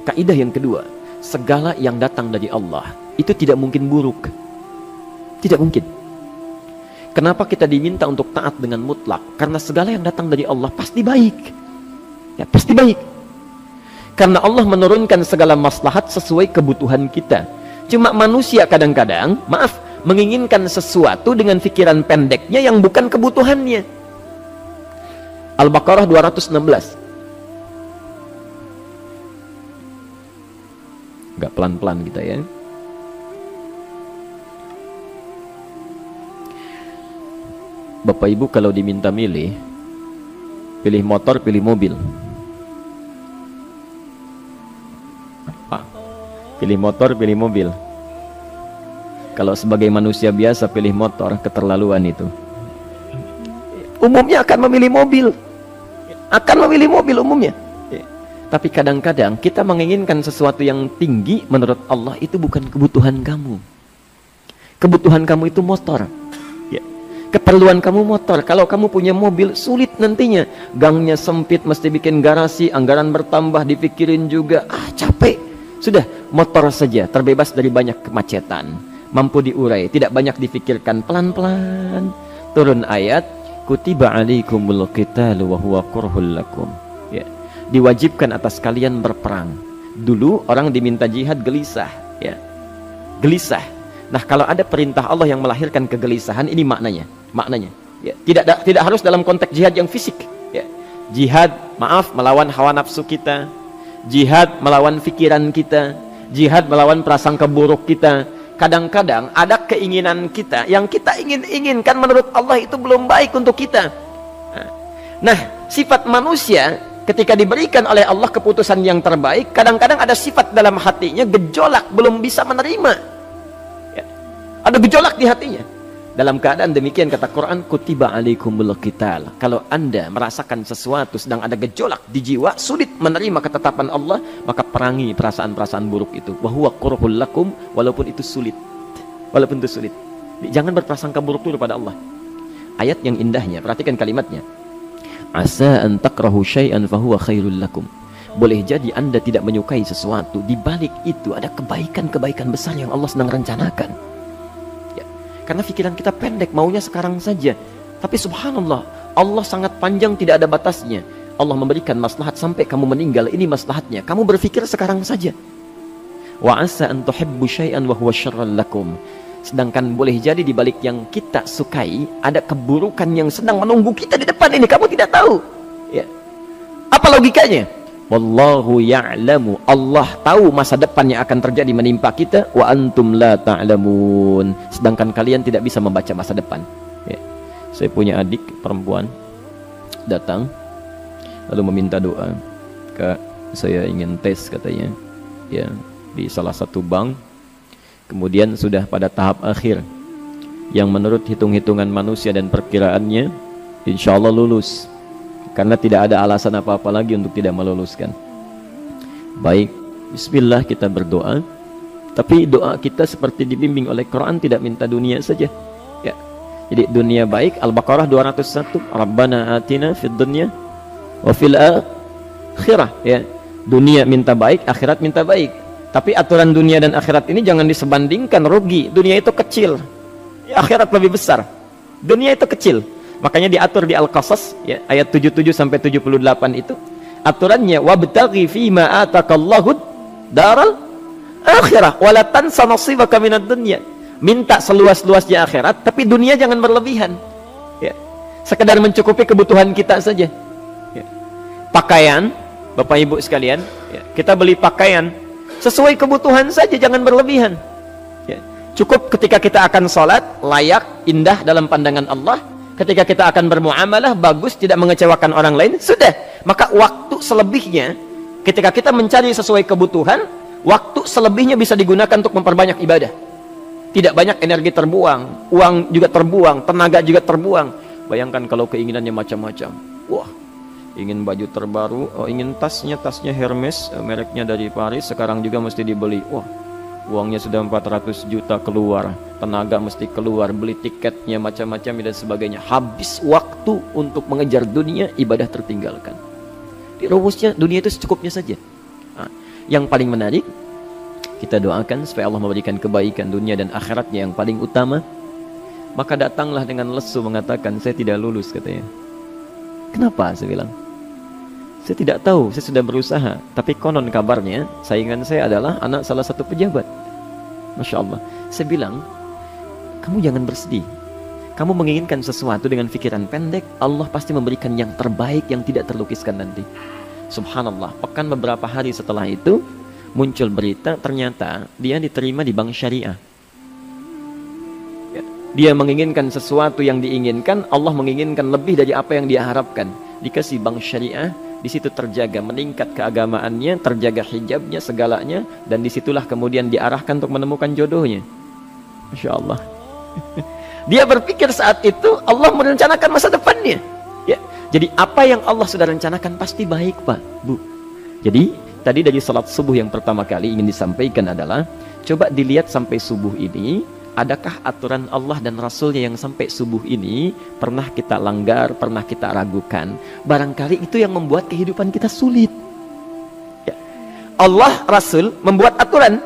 kaidah yang kedua, segala yang datang dari Allah itu tidak mungkin buruk. Tidak mungkin. Kenapa kita diminta untuk taat dengan mutlak? Karena segala yang datang dari Allah pasti baik. Ya, pasti baik. Karena Allah menurunkan segala maslahat sesuai kebutuhan kita. Cuma manusia kadang-kadang, menginginkan sesuatu dengan pikiran pendeknya yang bukan kebutuhannya. Al-Baqarah 216. Agak pelan-pelan kita ya. Bapak Ibu kalau diminta milih, pilih motor, pilih mobil. Pilih motor, pilih mobil. Kalau sebagai manusia biasa pilih motor, keterlaluan itu. Umumnya akan memilih mobil. Akan memilih mobil umumnya. Tapi kadang-kadang kita menginginkan sesuatu yang tinggi, menurut Allah itu bukan kebutuhan kamu. Kebutuhan kamu itu motor. Keperluan kamu motor. Kalau kamu punya mobil, sulit nantinya. Gangnya sempit, mesti bikin garasi, anggaran bertambah, dipikirin juga. Capek. Sudah, motor saja, terbebas dari banyak kemacetan, mampu diurai, tidak banyak difikirkan, pelan-pelan. Turun ayat, kutiba alaikumul qitalu wa huwa kurhul lakum. Ya. Diwajibkan atas kalian berperang. Dulu orang diminta jihad gelisah, ya. Gelisah. Nah, kalau ada perintah Allah yang melahirkan kegelisahan, ini maknanya. Ya. Tidak harus dalam konteks jihad yang fisik, ya. Jihad, melawan hawa nafsu kita. Jihad melawan pikiran kita, jihad melawan prasangka buruk kita. Kadang-kadang ada keinginan kita yang kita inginkan menurut Allah itu belum baik untuk kita. Nah, sifat manusia ketika diberikan oleh Allah keputusan yang terbaik, kadang-kadang ada sifat dalam hatinya gejolak, belum bisa menerima. Ya. Ada gejolak di hatinya. Dalam keadaan demikian kata Quran, kutiba alaikumul qital. Kalau Anda merasakan sesuatu sedang ada gejolak di jiwa, sulit menerima ketetapan Allah, maka perangi perasaan-perasaan buruk itu. Wa huwa kurhul lakum, walaupun itu sulit. Walaupun itu sulit. Jangan berprasangka buruk dulu pada Allah. Ayat yang indahnya, perhatikan kalimatnya. Asa an takrahu syai'an fahuwa khairul lakum. Boleh jadi Anda tidak menyukai sesuatu, di balik itu ada kebaikan-kebaikan besar yang Allah sedang rencanakan. Karena pikiran kita pendek, maunya sekarang saja. Tapi subhanallah, Allah sangat panjang, tidak ada batasnya. Allah memberikan maslahat sampai kamu meninggal, ini maslahatnya. Kamu berpikir sekarang saja. Wa asa an tuhibbu syai'an wa huwa syarrul lakum. Sedangkan boleh jadi di balik yang kita sukai ada keburukan yang sedang menunggu kita di depan ini, kamu tidak tahu. Ya. Apa logikanya? Wallahu ya'lamu, Allah tahu masa depan yang akan terjadi menimpa kita, wa antum la ta'lamun, sedangkan kalian tidak bisa membaca masa depan. Ya. Saya punya adik perempuan datang lalu meminta doa. Kak, saya ingin tes katanya, ya, di salah satu bank. Kemudian sudah pada tahap akhir yang menurut hitung-hitungan manusia dan perkiraannya insya Allah lulus. Karena tidak ada alasan apa-apa lagi untuk tidak meluluskan. Baik, bismillah kita berdoa. Tapi doa kita seperti dibimbing oleh Quran, tidak minta dunia saja. Ya. Jadi dunia baik, Al-Baqarah 201. Rabbana atina fid dunya wa fil akhirah. Ya. Dunia minta baik, akhirat minta baik. Tapi aturan dunia dan akhirat ini jangan disebandingkan, rugi. Dunia itu kecil, akhirat lebih besar. Dunia itu kecil. Makanya diatur di Al-Qasas, ya, ayat 77 sampai 78 itu aturannya, wabtaghi fima atakallahu daral akhirah wala tansa nasibaka minad dunya. Minta seluas-luasnya akhirat, tapi dunia jangan berlebihan. Ya. Sekedar mencukupi kebutuhan kita saja. Ya. Pakaian, Bapak Ibu sekalian, ya, kita beli pakaian sesuai kebutuhan saja, jangan berlebihan. Ya. Cukup ketika kita akan sholat, layak, indah dalam pandangan Allah. Ketika kita akan bermuamalah, bagus, tidak mengecewakan orang lain, sudah. Maka waktu selebihnya, ketika kita mencari sesuai kebutuhan, waktu selebihnya bisa digunakan untuk memperbanyak ibadah. Tidak banyak energi terbuang, uang juga terbuang, tenaga juga terbuang. Bayangkan kalau keinginannya macam-macam. Wah, ingin baju terbaru, ingin tasnya Hermes, mereknya dari Paris, sekarang juga mesti dibeli. Wah, uangnya sudah 400 juta keluar, tenaga mesti keluar, beli tiketnya macam-macam dan sebagainya. Habis waktu untuk mengejar dunia, ibadah tertinggalkan. Di rumusnya dunia itu secukupnya saja. Nah, Yang paling menarik, kita doakan supaya Allah memberikan kebaikan dunia dan akhiratnya yang paling utama. Maka datanglah dengan lesu mengatakan, saya tidak lulus katanya. Kenapa? Saya bilang, saya tidak tahu, saya sudah berusaha. Tapi konon kabarnya, saingan saya adalah anak salah satu pejabat. Masya Allah. Saya bilang, kamu jangan bersedih. Kamu menginginkan sesuatu dengan pikiran pendek, Allah pasti memberikan yang terbaik yang tidak terlukiskan nanti. Subhanallah, pekan beberapa hari setelah itu, muncul berita, ternyata dia diterima di bank syariah. Dia menginginkan sesuatu yang diinginkan, Allah menginginkan lebih dari apa yang dia harapkan. Dikasih bank syariah, di situ terjaga, meningkat keagamaannya, terjaga hijabnya, segalanya, dan disitulah kemudian diarahkan untuk menemukan jodohnya. Masya Allah. Dia berpikir saat itu Allah merencanakan masa depannya. Ya. Jadi apa yang Allah sudah rencanakan pasti baik, Pak, Bu. Jadi tadi dari salat subuh yang pertama kali ingin disampaikan adalah, coba dilihat sampai subuh ini, adakah aturan Allah dan Rasulnya yang sampai subuh ini pernah kita langgar, pernah kita ragukan. Barangkali itu yang membuat kehidupan kita sulit. Ya. Allah, Rasul membuat aturan.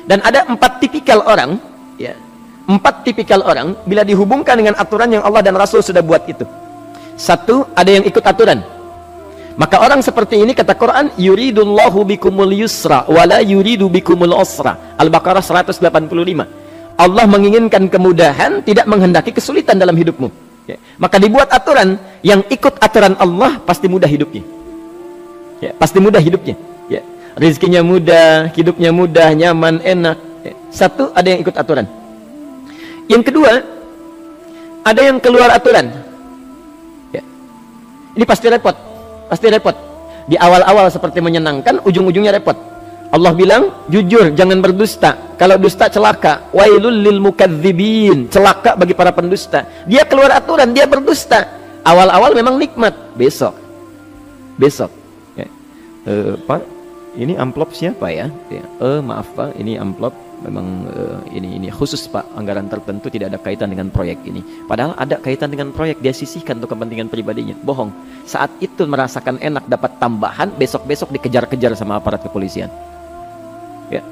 Dan ada 4 tipikal orang, ya, 4 tipikal orang bila dihubungkan dengan aturan yang Allah dan Rasul sudah buat itu. 1, ada yang ikut aturan. Maka orang seperti ini kata Quran, yuridullahu bikumul yusra wala yuridu bikumul usra. Al-Baqarah 185. Allah menginginkan kemudahan, tidak menghendaki kesulitan dalam hidupmu. Ya. Maka dibuat aturan, yang ikut aturan Allah pasti mudah hidupnya. Ya, pasti mudah hidupnya. Ya. Rizkinya mudah, hidupnya mudah, nyaman, enak. Ya. 1, ada yang ikut aturan. Yang kedua, ada yang keluar aturan. Ya. Ini pasti repot. Pasti repot. Di awal-awal seperti menyenangkan, ujung-ujungnya repot. Allah bilang, jujur, jangan berdusta. Kalau dusta celaka. Wailul lil mukadzibin. Celaka bagi para pendusta. Dia keluar aturan, dia berdusta. Awal-awal memang nikmat. Besok. Ya. Pak, ini amplop siapa ya? Ya. Maaf Pak, ini amplop memang ini khusus Pak, anggaran tertentu, tidak ada kaitan dengan proyek ini. Padahal ada kaitan dengan proyek, dia sisihkan untuk kepentingan pribadinya. Bohong. Saat itu merasakan enak dapat tambahan, besok-besok dikejar-kejar sama aparat kepolisian. Ya.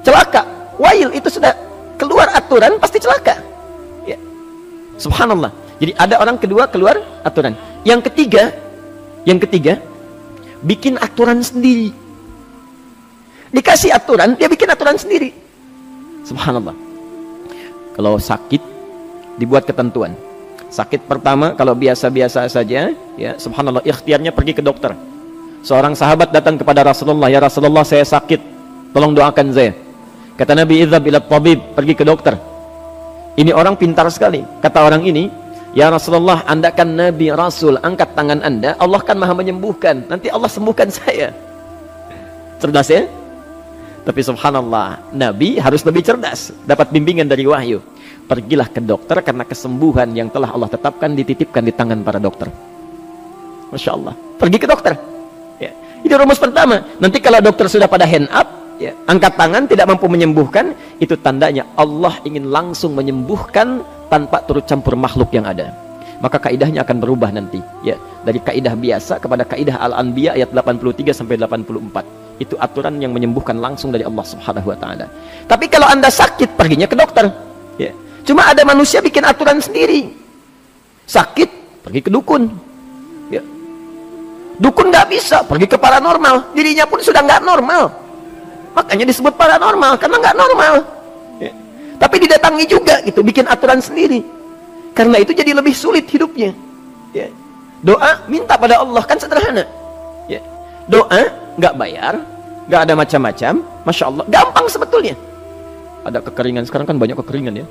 Celaka. Wail, itu sudah keluar aturan pasti celaka. Ya. Subhanallah. Jadi ada orang kedua keluar aturan. Yang ketiga bikin aturan sendiri. Dikasih aturan, dia bikin aturan sendiri. Subhanallah. Kalau sakit dibuat ketentuan. Sakit pertama kalau biasa-biasa saja, ya subhanallah, ikhtiarnya pergi ke dokter. Seorang sahabat datang kepada Rasulullah, ya Rasulullah, saya sakit, tolong doakan saya. Kata Nabi, idzhab ila tabib, pergi ke dokter. Ini orang pintar sekali. Kata orang ini, ya Rasulullah, Anda kan Nabi Rasul, angkat tangan Anda, Allah kan maha menyembuhkan, nanti Allah sembuhkan saya. Cerdas ya? Tapi subhanallah, Nabi harus lebih cerdas, dapat bimbingan dari wahyu. Pergilah ke dokter, karena kesembuhan yang telah Allah tetapkan dititipkan di tangan para dokter. Masya Allah, pergi ke dokter. Ya. Itu rumus pertama. Nanti kalau dokter sudah pada hand up, ya, angkat tangan, tidak mampu menyembuhkan, itu tandanya Allah ingin langsung menyembuhkan tanpa turut campur makhluk yang ada. Maka kaidahnya akan berubah nanti, ya, dari kaidah biasa kepada kaidah Al-Anbiya ayat 83 sampai 84. Itu aturan yang menyembuhkan langsung dari Allah Subhanahu wa taala. Tapi kalau Anda sakit, perginya ke dokter. Ya. Cuma ada manusia bikin aturan sendiri. Sakit, pergi ke dukun. Ya. Dukun nggak bisa, pergi ke paranormal. Dirinya pun sudah nggak normal. Makanya disebut paranormal, karena nggak normal. Ya. Tapi didatangi juga gitu, bikin aturan sendiri. Karena itu jadi lebih sulit hidupnya. Ya. Doa, minta pada Allah, kan sederhana. Ya. Doa, nggak bayar, nggak ada macam-macam, Masya Allah, gampang sebetulnya. Ada kekeringan, sekarang kan banyak kekeringan ya,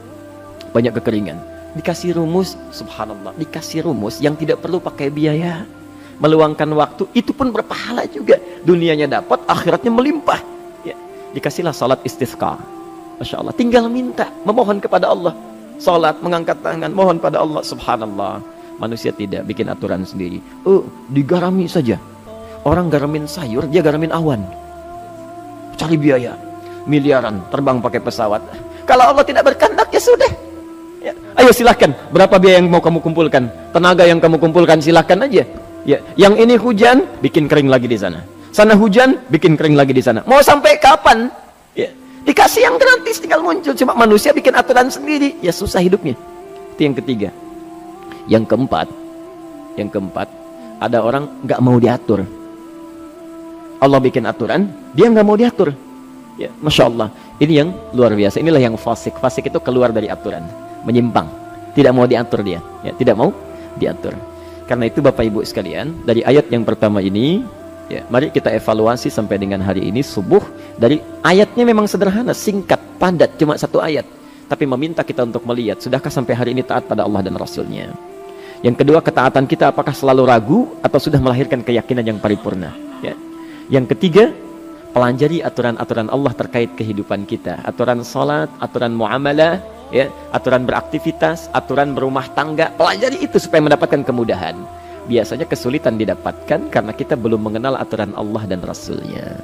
banyak kekeringan. Dikasih rumus, subhanallah, dikasih rumus yang tidak perlu pakai biaya, meluangkan waktu, itu pun berpahala juga. Dunianya dapat, akhiratnya melimpah. Ya. Dikasihlah salat istisqa, Masya Allah, tinggal minta, memohon kepada Allah. Salat, mengangkat tangan, mohon pada Allah, subhanallah. Manusia tidak bikin aturan sendiri. Digarami saja. Orang garamin sayur, dia garamin awan. Cari biaya miliaran, terbang pakai pesawat. Kalau Allah tidak berkehendak, ya sudah. Ya. Ayo silahkan, berapa biaya yang mau kamu kumpulkan, tenaga yang kamu kumpulkan, silahkan aja. Ya. Yang ini hujan, bikin kering lagi di sana. Sana hujan, bikin kering lagi di sana. Mau sampai kapan? Ya. Dikasih yang gratis, tinggal muncul. Cuma manusia bikin aturan sendiri, ya susah hidupnya. Itu yang ketiga. Yang keempat, ada orang nggak mau diatur. Allah bikin aturan, dia nggak mau diatur. Ya, Masya Allah. Ini yang luar biasa. Inilah yang fasik. Fasik itu keluar dari aturan, menyimpang, tidak mau diatur dia. Ya, tidak mau diatur. Karena itu Bapak Ibu sekalian, dari ayat yang pertama ini, ya, mari kita evaluasi sampai dengan hari ini subuh. Dari ayatnya memang sederhana, singkat, padat, cuma satu ayat. Tapi meminta kita untuk melihat, sudahkah sampai hari ini taat pada Allah dan Rasulnya? Yang kedua, ketaatan kita apakah selalu ragu atau sudah melahirkan keyakinan yang paripurna? Ya. Yang ketiga, pelajari aturan-aturan Allah terkait kehidupan kita. Aturan salat, aturan muamalah, ya, aturan beraktivitas, aturan berumah tangga. Pelajari itu supaya mendapatkan kemudahan. Biasanya kesulitan didapatkan karena kita belum mengenal aturan Allah dan Rasulnya.